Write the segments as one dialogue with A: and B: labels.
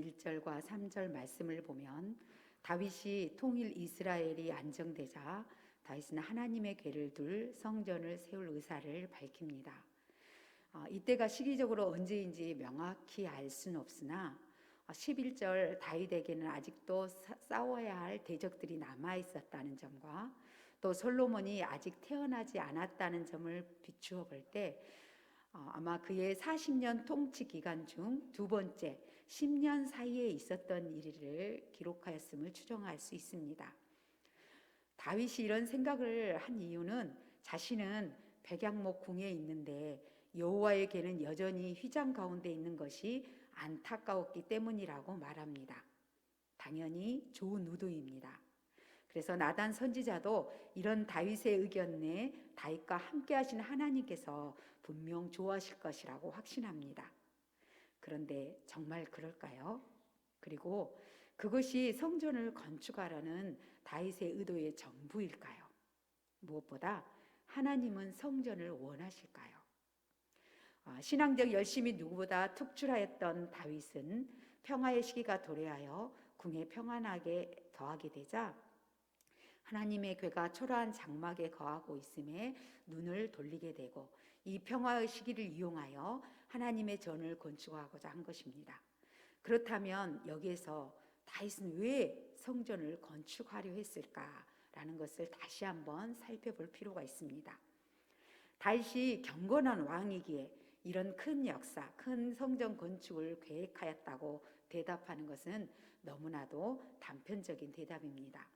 A: 1절과 3절 말씀을 보면 다윗이 통일 이스라엘이 안정되자 다윗은 하나님의 궤를 둘 성전을 세울 의사를 밝힙니다. 이때가 시기적으로 언제인지 명확히 알 수는 없으나 11절 다윗에게는 아직도 싸워야 할 대적들이 남아 있었다는 점과 또 솔로몬이 아직 태어나지 않았다는 점을 비추어 볼 때 아마 그의 40년 통치 기간 중 두 번째 10년 사이에 있었던 일을 기록하였음을 추정할 수 있습니다. 다윗이 이런 생각을 한 이유는 자신은 백양목 궁에 있는데 여호와의 궤는 여전히 휘장 가운데 있는 것이 안타까웠기 때문이라고 말합니다. 당연히 좋은 의도입니다. 그래서 나단 선지자도 이런 다윗의 의견 내에 다윗과 함께 하신 하나님께서 분명 좋아하실 것이라고 확신합니다. 그런데 정말 그럴까요? 그리고 그것이 성전을 건축하라는 다윗의 의도의 전부일까요? 무엇보다 하나님은 성전을 원하실까요? 신앙적 열심이 누구보다 특출하였던 다윗은 평화의 시기가 도래하여 궁에 평안하게 거하게 되자 하나님의 궤가 초라한 장막에 거하고 있음에 눈을 돌리게 되고 이 평화의 시기를 이용하여 하나님의 전을 건축하고자 한 것입니다. 그렇다면 여기에서 다윗은 왜 성전을 건축하려 했을까라는 것을 다시 한번 살펴볼 필요가 있습니다. 다윗이 경건한 왕이기에 이런 큰 역사, 큰 성전 건축을 계획하였다고 대답하는 것은 너무나도 단편적인 대답입니다.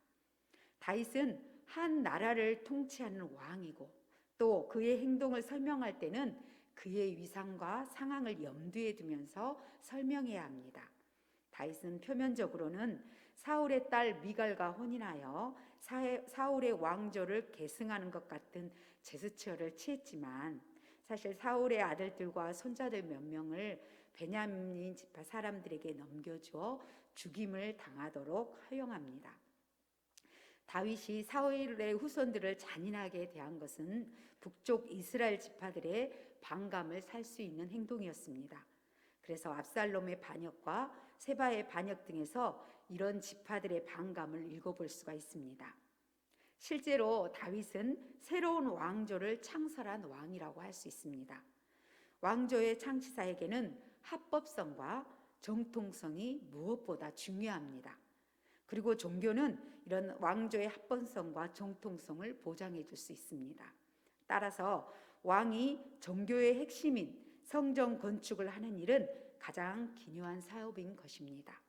A: 다윗은 한 나라를 통치하는 왕이고 또 그의 행동을 설명할 때는 그의 위상과 상황을 염두에 두면서 설명해야 합니다. 다윗은 표면적으로는 사울의 딸 미갈과 혼인하여 사울의 왕조를 계승하는 것 같은 제스처를 취했지만 사실 사울의 아들들과 손자들 몇 명을 베냐민 지파 사람들에게 넘겨주어 죽임을 당하도록 허용합니다. 다윗이 사울의 후손들을 잔인하게 대한 것은 북쪽 이스라엘 지파들의 반감을 살 수 있는 행동이었습니다. 그래서 압살롬의 반역과 세바의 반역 등에서 이런 지파들의 반감을 읽어볼 수가 있습니다. 실제로 다윗은 새로운 왕조를 창설한 왕이라고 할 수 있습니다. 왕조의 창시자에게는 합법성과 정통성이 무엇보다 중요합니다. 그리고 종교는 이런 왕조의 합법성과 정통성을 보장해 줄 수 있습니다. 따라서 왕이 종교의 핵심인 성전 건축을 하는 일은 가장 기묘한 사업인 것입니다.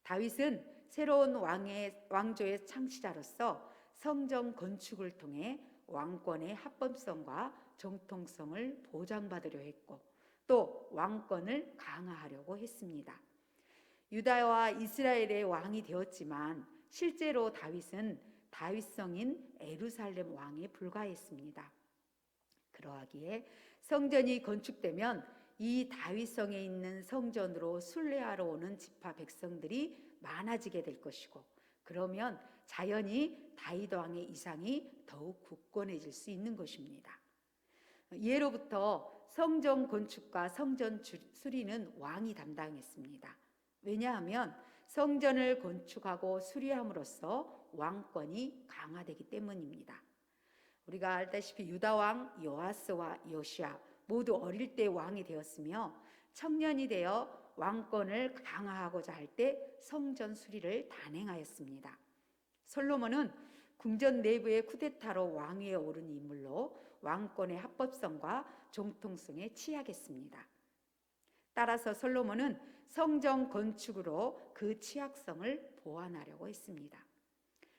A: 다윗은 새로운 왕조의 창시자로서 성전 건축을 통해 왕권의 합법성과 정통성을 보장받으려 했고 또 왕권을 강화하려고 했습니다. 유다와 이스라엘의 왕이 되었지만 실제로 다윗은 다윗성인 예루살렘 왕에 불과했습니다. 그러하기에 성전이 건축되면 이 다윗성에 있는 성전으로 순례하러 오는 지파 백성들이 많아지게 될 것이고 그러면 자연히 다윗 왕의 이상이 더욱 굳건해질 수 있는 것입니다. 예로부터 성전 건축과 성전 수리는 왕이 담당했습니다. 왜냐하면 성전을 건축하고 수리함으로써 왕권이 강화되기 때문입니다. 우리가 알다시피 유다 왕 요아스와 요시야 모두 어릴 때 왕이 되었으며 청년이 되어 왕권을 강화하고자 할 때 성전 수리를 단행하였습니다. 솔로몬은 궁전 내부의 쿠데타로 왕위에 오른 인물로 왕권의 합법성과 정통성에 취약했습니다. 따라서 솔로몬은 성전 건축으로 그 취약성을 보완하려고 했습니다.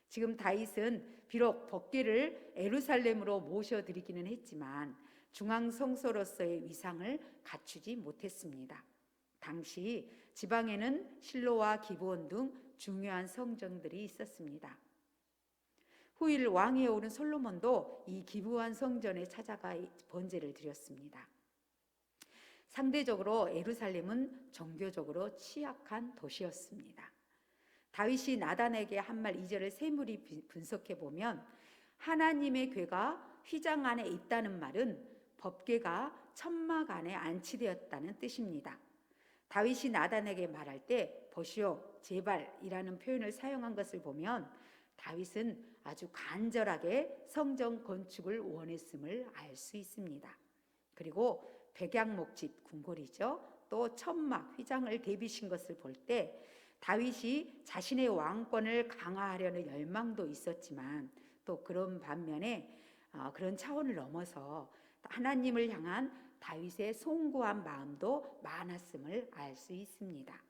A: 지금 다윗은 비록 법궤를 예루살렘으로 모셔드리기는 했지만 중앙 성소로서의 위상을 갖추지 못했습니다. 당시 지방에는 실로와 기브온 등 중요한 성전들이 있었습니다. 후일 왕위에 오른 솔로몬도 이 기브온 성전에 찾아가 번제를 드렸습니다. 상대적으로 예루살렘은 종교적으로 취약한 도시였습니다. 다윗이 나단에게 한 말 2절을 세밀히 분석해 보면 하나님의 궤가 휘장 안에 있다는 말은 법궤가 천막 안에 안치되었다는 뜻입니다. 다윗이 나단에게 말할 때 보시오 제발이라는 표현을 사용한 것을 보면 다윗은 아주 간절하게 성전 건축을 원했음을 알 수 있습니다. 그리고 백양목집 궁궐이죠. 또 천막 휘장을 대비신 것을 볼 때 다윗이 자신의 왕권을 강화하려는 열망도 있었지만 또 그런 반면에 그런 차원을 넘어서 하나님을 향한 다윗의 송구한 마음도 많았음을 알 수 있습니다.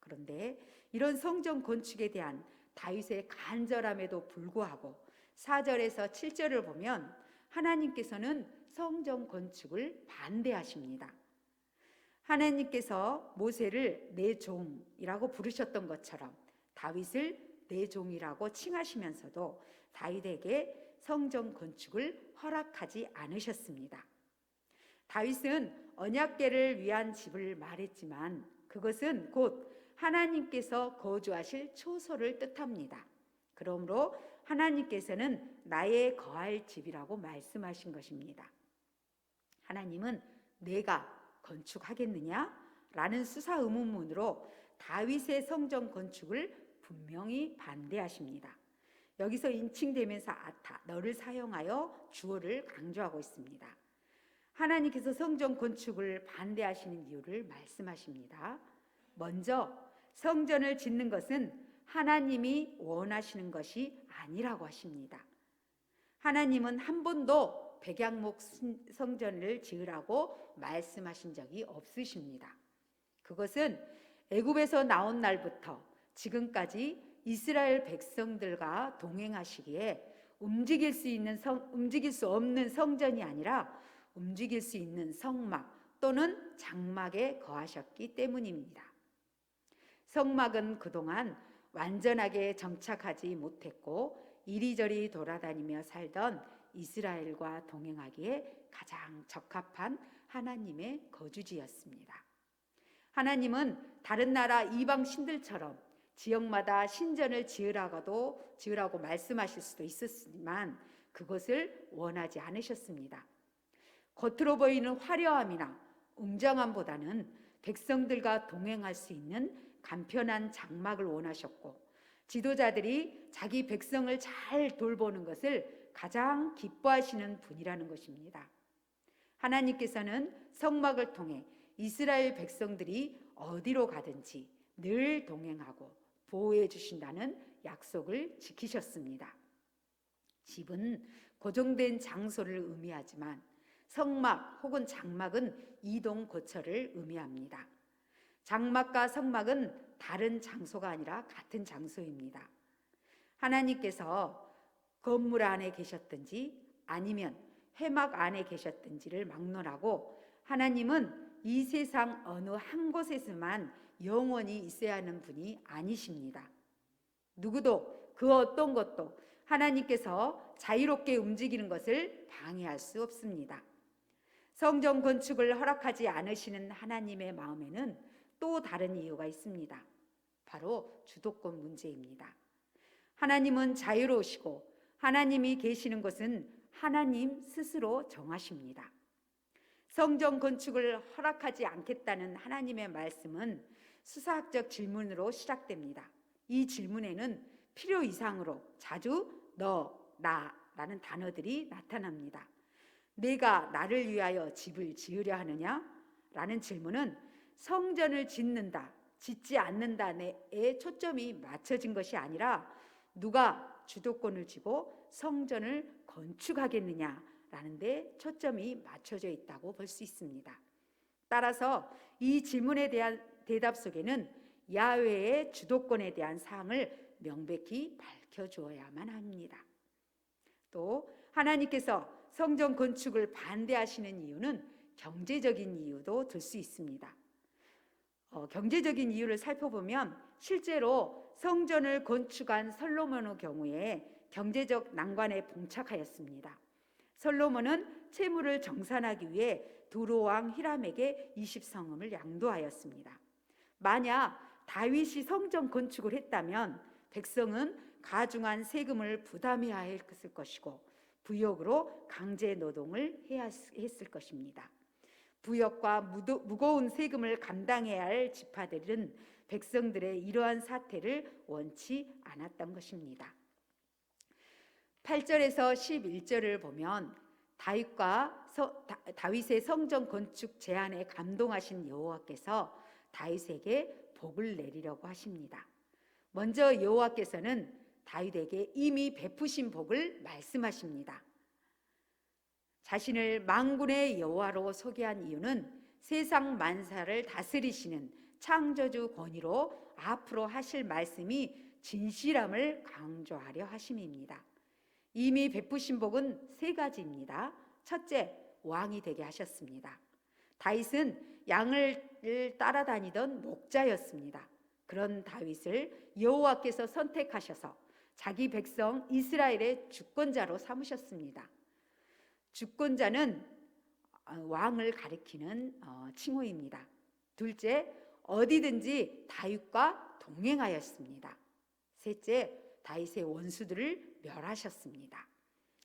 A: 그런데 이런 성전 건축에 대한 다윗의 간절함에도 불구하고 4절에서 7절을 보면 하나님께서는 성전 건축을 반대하십니다. 하나님께서 모세를 내 종이라고 부르셨던 것처럼 다윗을 내 종이라고 칭하시면서도 다윗에게 성전 건축을 허락하지 않으셨습니다. 다윗은 언약궤를 위한 집을 말했지만 그것은 곧 하나님께서 거주하실 초소를 뜻합니다. 그러므로 하나님께서는 나의 거할 집이라고 말씀하신 것입니다. 하나님은 내가 건축하겠느냐? 라는 수사 의문문으로 다윗의 성전 건축을 분명히 반대하십니다. 여기서 인칭대명사 아타, 너를 사용하여 주어를 강조하고 있습니다. 하나님께서 성전 건축을 반대하시는 이유를 말씀하십니다. 먼저 성전을 짓는 것은 하나님이 원하시는 것이 아니라고 하십니다. 하나님은 한 번도 백양목 성전을 지으라고 말씀하신 적이 없으십니다. 그것은 애굽에서 나온 날부터 지금까지 이스라엘 백성들과 동행하시기에 움직일 수 없는 성전이 아니라 움직일 수 있는 성막 또는 장막에 거하셨기 때문입니다. 성막은 그동안 완전하게 정착하지 못했고 이리저리 돌아다니며 살던 이스라엘과 동행하기에 가장 적합한 하나님의 거주지였습니다. 하나님은 다른 나라 이방 신들처럼 지역마다 신전을 지으라고 말씀하실 수도 있었지만 그것을 원하지 않으셨습니다. 겉으로 보이는 화려함이나 웅장함보다는 백성들과 동행할 수 있는 간편한 장막을 원하셨고 지도자들이 자기 백성을 잘 돌보는 것을 가장 기뻐하시는 분이라는 것입니다. 하나님께서는 성막을 통해 이스라엘 백성들이 어디로 가든지 늘 동행하고 보호해 주신다는 약속을 지키셨습니다. 집은 고정된 장소를 의미하지만 성막 혹은 장막은 이동 거처를 의미합니다. 장막과 성막은 다른 장소가 아니라 같은 장소입니다. 하나님께서 건물 안에 계셨든지 아니면 회막 안에 계셨든지를 막론하고 하나님은 이 세상 어느 한 곳에서만 영원히 있어야 하는 분이 아니십니다. 누구도 그 어떤 것도 하나님께서 자유롭게 움직이는 것을 방해할 수 없습니다. 성전 건축을 허락하지 않으시는 하나님의 마음에는 또 다른 이유가 있습니다. 바로 주도권 문제입니다. 하나님은 자유로우시고 하나님이 계시는 곳은 하나님 스스로 정하십니다. 성전 건축을 허락하지 않겠다는 하나님의 말씀은 수사학적 질문으로 시작됩니다. 이 질문에는 필요 이상으로 자주 너, 나라는 단어들이 나타납니다. 내가 나를 위하여 집을 지으려 하느냐? 라는 질문은 성전을 짓는다, 짓지 않는다에 초점이 맞춰진 것이 아니라 누가 주도권을 쥐고 성전을 건축하겠느냐라는 데 초점이 맞춰져 있다고 볼 수 있습니다. 따라서 이 질문에 대한 대답 속에는 야훼의 주도권에 대한 사항을 명백히 밝혀주어야만 합니다. 또 하나님께서 성전 건축을 반대하시는 이유는 경제적인 이유도 들 수 있습니다. 경제적인 이유를 살펴보면 실제로 성전을 건축한 솔로몬의 경우에 경제적 난관에 봉착하였습니다. 솔로몬은 채무를 정산하기 위해 두로왕 히람에게 20성읍을 양도하였습니다. 만약 다윗이 성전 건축을 했다면 백성은 가중한 세금을 부담해야 했을 것이고 부역으로 강제 노동을 해야 했을 것입니다. 부역과 무거운 세금을 감당해야 할 지파들은 백성들의 이러한 사태를 원치 않았던 것입니다. 8절에서 11절을 보면 다윗의 성전 건축 제안에 감동하신 여호와께서 다윗에게 복을 내리려고 하십니다. 먼저 여호와께서는 다윗에게 이미 베푸신 복을 말씀하십니다. 자신을 만군의 여호와로 소개한 이유는 세상 만사를 다스리시는 창조주 권위로 앞으로 하실 말씀이 진실함을 강조하려 하심입니다. 이미 베푸신 복은 세 가지입니다. 첫째, 왕이 되게 하셨습니다. 다윗은 양을 따라다니던 목자였습니다. 그런 다윗을 여호와께서 선택하셔서 자기 백성 이스라엘의 주권자로 삼으셨습니다. 주권자는 왕을 가리키는 칭호입니다. 둘째, 어디든지 다윗과 동행하였습니다. 셋째, 다윗의 원수들을 멸하셨습니다.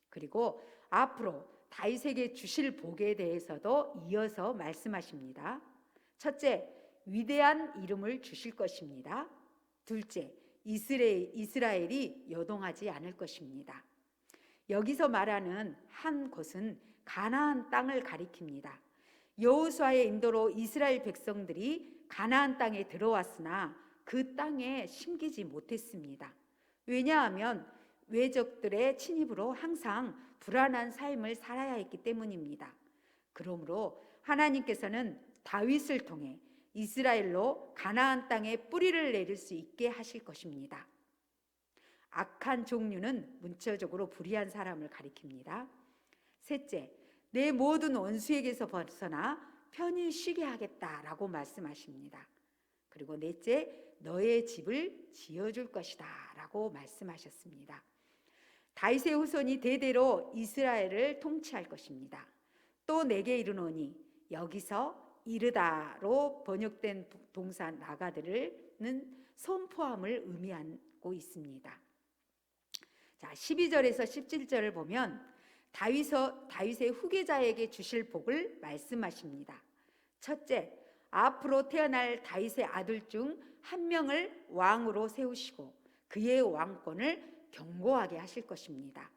A: 그리고 앞으로 다윗에게 주실 복에 대해서도 이어서 말씀하십니다. 첫째, 위대한 이름을 주실 것입니다. 둘째, 이스라엘이 요동하지 않을 것입니다. 여기서 말하는 한 곳은 가나안 땅을 가리킵니다. 여호수아의 인도로 이스라엘 백성들이 가나안 땅에 들어왔으나 그 땅에 심기지 못했습니다. 왜냐하면 외적들의 침입으로 항상 불안한 삶을 살아야 했기 때문입니다. 그러므로 하나님께서는 다윗을 통해 이스라엘로 가나안 땅에 뿌리를 내릴 수 있게 하실 것입니다. 악한 종류는 문자적으로 불의한 사람을 가리킵니다. 셋째, 내 모든 원수에게서 벗어나 편히 쉬게 하겠다라고 말씀하십니다. 그리고 넷째, 너의 집을 지어줄 것이다 라고 말씀하셨습니다. 다윗의 후손이 대대로 이스라엘을 통치할 것입니다. 또 내게 이르노니, 여기서 이르다로 번역된 동사 나가들은 선포함을 의미하고 있습니다. 자, 12절에서 17절을 보면 다윗의 후계자에게 주실 복을 말씀하십니다. 첫째, 앞으로 태어날 다윗의 아들 중 한 명을 왕으로 세우시고 그의 왕권을 견고하게 하실 것입니다.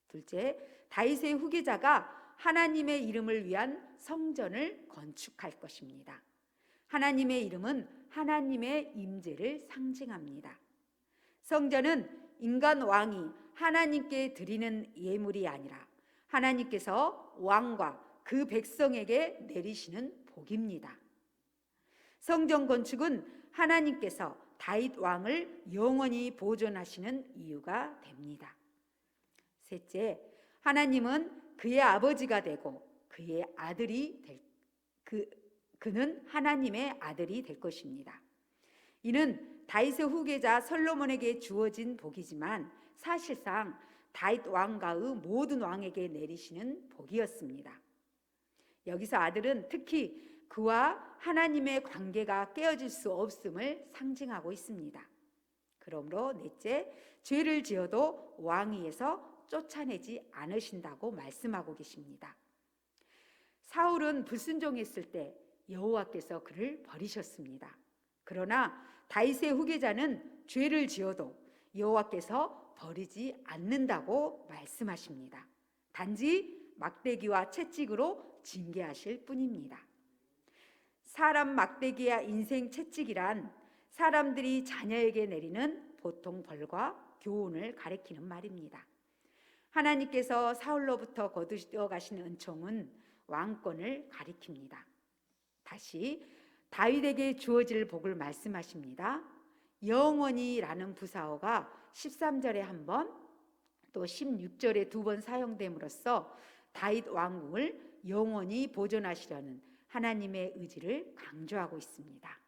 A: 둘째, 다윗의 후계자가 하나님의 이름을 위한 성전을 건축할 것입니다. 하나님의 이름은 하나님의 임재를 상징합니다. 성전은 인간 왕이 하나님께 드리는 예물이 아니라 하나님께서 왕과 그 백성에게 내리시는 복입니다. 성전 건축은 하나님께서 다윗 왕을 영원히 보존하시는 이유가 됩니다. 셋째, 하나님은 그의 아버지가 되고 그는 하나님의 아들이 될 것입니다. 이는 다윗의 후계자 솔로몬에게 주어진 복이지만 사실상 다윗 왕가의 모든 왕에게 내리시는 복이었습니다. 여기서 아들은 특히 그와 하나님의 관계가 깨어질 수 없음을 상징하고 있습니다. 그러므로 넷째, 죄를 지어도 왕위에서 쫓아내지 않으신다고 말씀하고 계십니다. 사울은 불순종했을 때 여호와께서 그를 버리셨습니다. 그러나 다윗의 후계자는 죄를 지어도 여호와께서 버리지 않는다고 말씀하십니다. 단지 막대기와 채찍으로 징계하실 뿐입니다. 사람 막대기와 인생 채찍이란 사람들이 자녀에게 내리는 보통 벌과 교훈을 가리키는 말입니다. 하나님께서 사울로부터 거두어 가신 은총은 왕권을 가리킵니다. 다시 다윗에게 주어질 복을 말씀하십니다. 영원히라는 부사어가 13절에 한 번, 또 16절에 두 번 사용됨으로써 다윗 왕국을 영원히 보존하시려는 하나님의 의지를 강조하고 있습니다.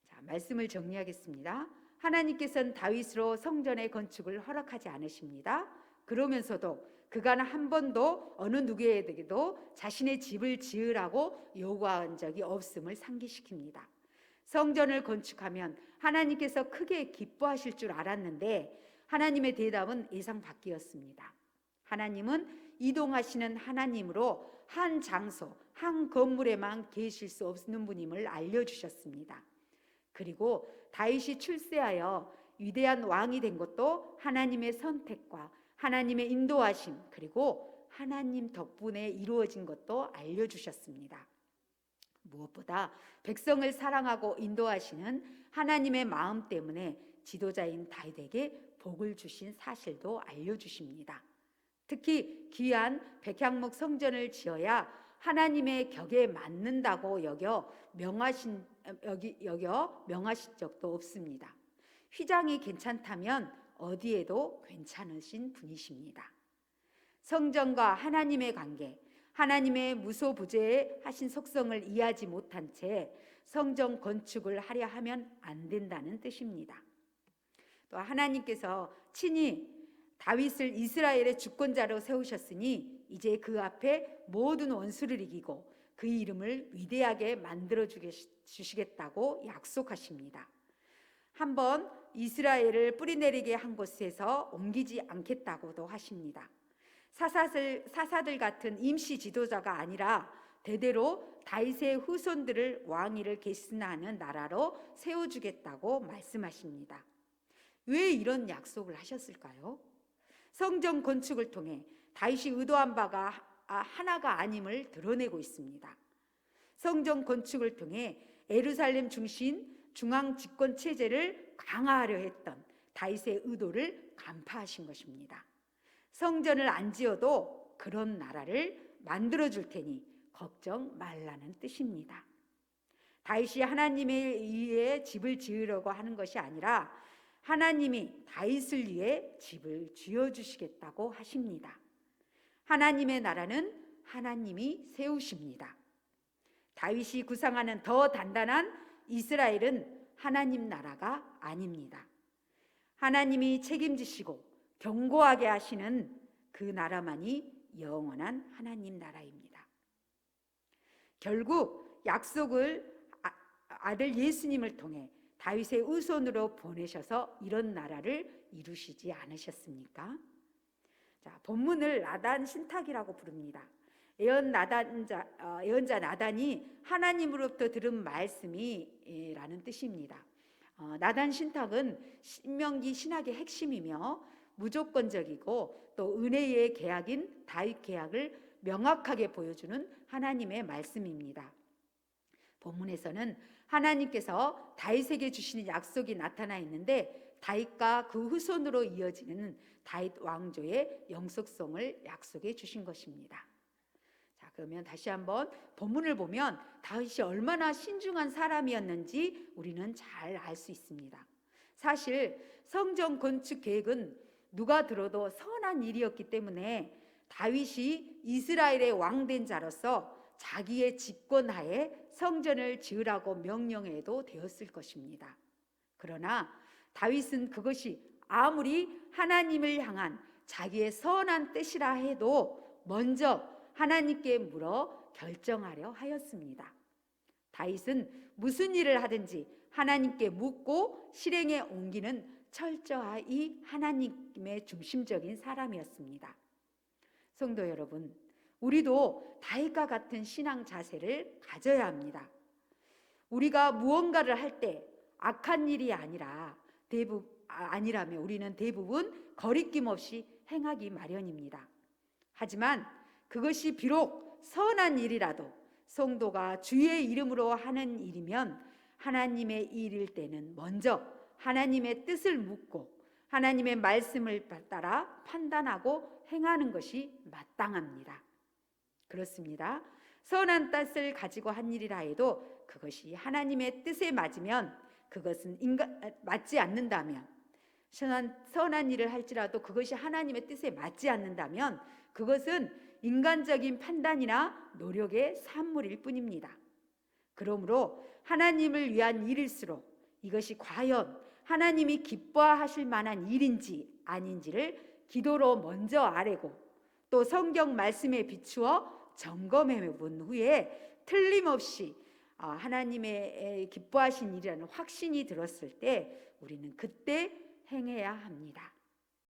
A: 자, 말씀을 정리하겠습니다. 하나님께서는 다윗으로 성전의 건축을 허락하지 않으십니다. 그러면서도 그간 한 번도 어느 누구에게도 자신의 집을 지으라고 요구한 적이 없음을 상기시킵니다. 성전을 건축하면 하나님께서 크게 기뻐하실 줄 알았는데 하나님의 대답은 예상 밖이었습니다. 하나님은 이동하시는 하나님으로 한 장소, 한 건물에만 계실 수 없는 분임을 알려주셨습니다. 그리고 다윗이 출세하여 위대한 왕이 된 것도 하나님의 선택과 하나님의 인도하심, 그리고 하나님 덕분에 이루어진 것도 알려주셨습니다. 무엇보다 백성을 사랑하고 인도하시는 하나님의 마음 때문에 지도자인 다윗에게 복을 주신 사실도 알려주십니다. 특히 귀한 백향목 성전을 지어야 하나님의 격에 맞는다고 여겨 명하신 적도 없습니다. 휘장이 괜찮다면 어디에도 괜찮으신 분이십니다. 성전과 하나님의 관계, 하나님의 무소부재하신 속성을 이해하지 못한 채 성전 건축을 하려 하면 안 된다는 뜻입니다. 또 하나님께서 친히 다윗을 이스라엘의 주권자로 세우셨으니 이제 그 앞에 모든 원수를 이기고 그 이름을 위대하게 만들어 주시겠다고 약속하십니다. 한번 이스라엘을 뿌리내리게 한 곳에서 옮기지 않겠다고도 하십니다. 사사들 같은 임시 지도자가 아니라 대대로 다윗의 후손들을 왕위를 계승하는 나라로 세워주겠다고 말씀하십니다. 왜 이런 약속을 하셨을까요? 성전 건축을 통해 다윗이 의도한 바가 하나가 아님을 드러내고 있습니다. 성전 건축을 통해 예루살렘 중심 중앙 집권 체제를 강화하려 했던 다윗의 의도를 간파하신 것입니다. 성전을 안 지어도 그런 나라를 만들어 줄 테니 걱정 말라는 뜻입니다. 다윗이 하나님에 의해 집을 지으려고 하는 것이 아니라 하나님이 다윗을 위해 집을 지어주시겠다고 하십니다. 하나님의 나라는 하나님이 세우십니다. 다윗이 구상하는 더 단단한 이스라엘은 하나님 나라가 아닙니다. 하나님이 책임지시고 견고하게 하시는 그 나라만이 영원한 하나님 나라입니다. 결국 약속을 아들 예수님을 통해 다윗의 후손으로 보내셔서 이런 나라를 이루시지 않으셨습니까? 자, 본문을 나단 신탁이라고 부릅니다. 예언자 나단이 하나님으로부터 들은 말씀이라는 뜻입니다. 나단 신탁은 신명기 신학의 핵심이며 무조건적이고 또 은혜의 계약인 다윗 계약을 명확하게 보여주는 하나님의 말씀입니다. 본문에서는 하나님께서 다윗에게 주시는 약속이 나타나 있는데 다윗과 그 후손으로 이어지는 다윗 왕조의 영속성을 약속해 주신 것입니다. 자, 그러면 다시 한번 본문을 보면 다윗이 얼마나 신중한 사람이었는지 우리는 잘 알 수 있습니다. 사실 성전 건축 계획은 누가 들어도 선한 일이었기 때문에 다윗이 이스라엘의 왕된 자로서 자기의 집권하에 성전을 지으라고 명령해도 되었을 것입니다. 그러나 다윗은 그것이 아무리 하나님을 향한 자기의 선한 뜻이라 해도 먼저 하나님께 물어 결정하려 하였습니다. 다윗은 무슨 일을 하든지 하나님께 묻고 실행에 옮기는 철저히 하나님의 중심적인 사람이었습니다. 성도 여러분, 우리도 다윗과 같은 신앙 자세를 가져야 합니다. 우리가 무언가를 할 때 악한 일이 아니라면 우리는 대부분 거리낌 없이 행하기 마련입니다. 하지만 그것이 비록 선한 일이라도 성도가 주의 이름으로 하는 일이면 하나님의 일일 때는 먼저 하나님의 뜻을 묻고 하나님의 말씀을 따라 판단하고 행하는 것이 마땅합니다. 그렇습니다. 선한 뜻을 가지고 한 일이라 해도 그것이 하나님의 뜻에 맞으면 그것은 맞지 않는다면 선한 일을 할지라도 그것이 하나님의 뜻에 맞지 않는다면 그것은 인간적인 판단이나 노력의 산물일 뿐입니다. 그러므로 하나님을 위한 일일수록 이것이 과연 하나님이 기뻐하실 만한 일인지 아닌지를 기도로 먼저 아뢰고 또 성경 말씀에 비추어 점검해 본 후에 틀림없이 하나님의 기뻐하신 일이라는 확신이 들었을 때 우리는 그때 행해야 합니다.